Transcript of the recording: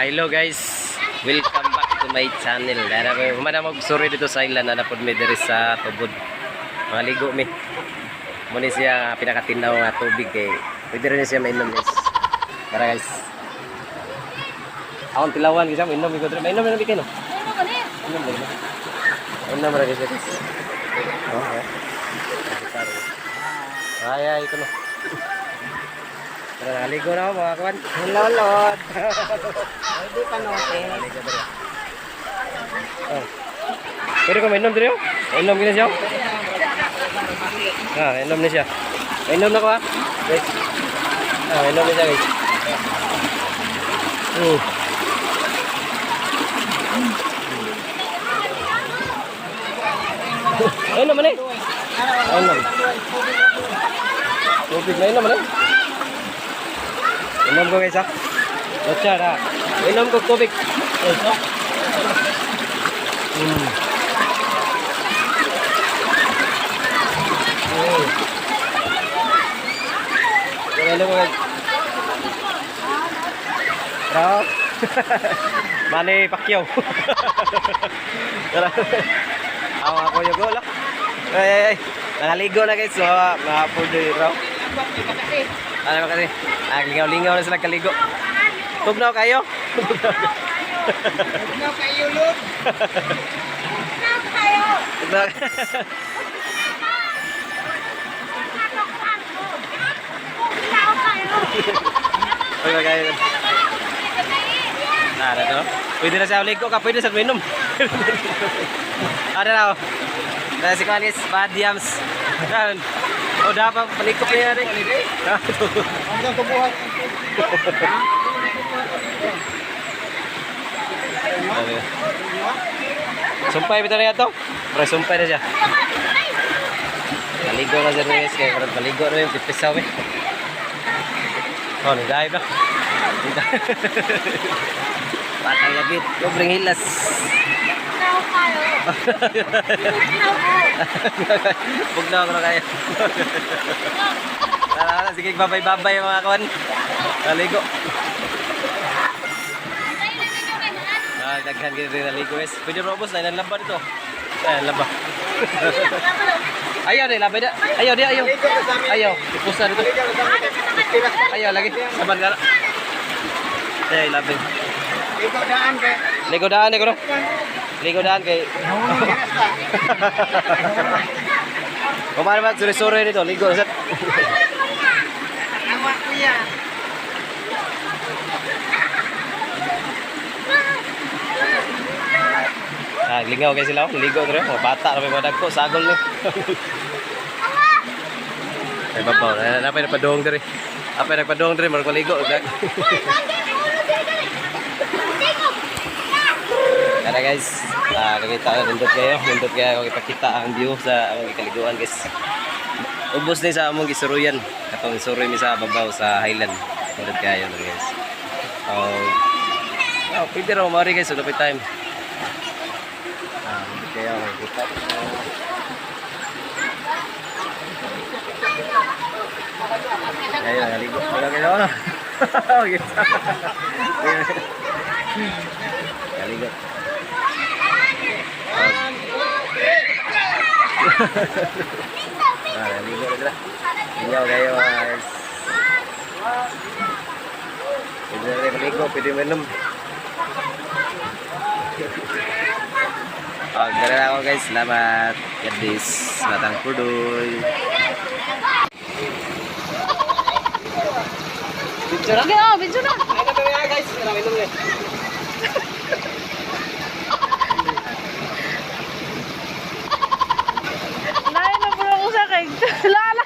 Hello guys, welcome back to my channel. Humana mo sorry dito sa island na napod mi diri sa tubod. Mga ligo mi. Muna siya pinakatinaw nga tubig kay pwede rin siya mainom guys. Tara guys. Akong tilawan guys, mainom ko diri. Mainom na bigay no. Mainom na. Mainom ra guys. Oh, ay ito no. Tara ligo na mga kawan. Hello, Lord. Pwede pa notin. Oh. Pwede ko mainom diri oh. Mainom gina siya. Ah, mainom na siya. Mainom na ko ha. Guys. Ah, mainom na siya guys. Mainom man eh. Mainom. Tubig na inom man eh. Inom ko guys ha. Lotsa na. Inom ko tubig. Inom ko guys. Tara. Manny Pacquiao. Tara. Ako yung goal ha. Ay. Nangaligo na guys. So, mga-food raw. Ano kasi? Lingaw-lingaw na sila kaligo. Tugnaw kayo? Tugnaw kayo, Lord. Tugnaw kayo. Tugnaw kayo. Ada to. Pwede na siya ligo ka, pwede sa minum. Ada na. Nah, si Kalis, Badiams. Dan, oh dapat penikop niya rin. Hanggang tubuhan. Sumpay bitaw niya to. Bro, sumpay na siya. Naligo na siya guys, kaya karang naligo na yung pipisaw eh. Oh, nag-dive na. Patang labit, sobrang hilas. Bugnaw ko na kayo. Tara, sige, babay-babay mga kawan. Naligo. Daghan kita rin naligo guys. Pwede robos na, ilan laba dito. Ayan, laba. Ayaw din, labay na. Ayaw din, ayaw. Ayaw, ipusa dito. Ayaw lagi, saban ka na. Ayaw, labay. Ligo-daan kay. Ligo-daan, ligo-daan. Ligo-daan kay. Kumana ba, suri-suri dito, ligo na set. Awa kuya. Ah, lingaw guys sila, ligo dito. Mga bata na may madag ko, sagol ni. Ay babaw, napay napadong dito. Apay nagpadong dito, marang maligo. Kaya guys, nakikita na nindot kayo kung ipakita ang view sa among ikaliguan guys. Ubos din sa among gisuruyan, katong isuroy mi sa babaw sa Highland. Nindot kayo lang guys. Pwede raw mawari guys, ulapit time. Nindot kayo, makikita. Ayun, naligo. Naligo. Naligo. Naligo na sila. Inyaw kayo guys. Pwede na rin maligo, pwede minum. Gara na ako guys, salamat. God bless. Batang Pudoy. Picture na? Okay, video na. Ay na kami guys, minum guys. Lain na po ako sa kay. Lala.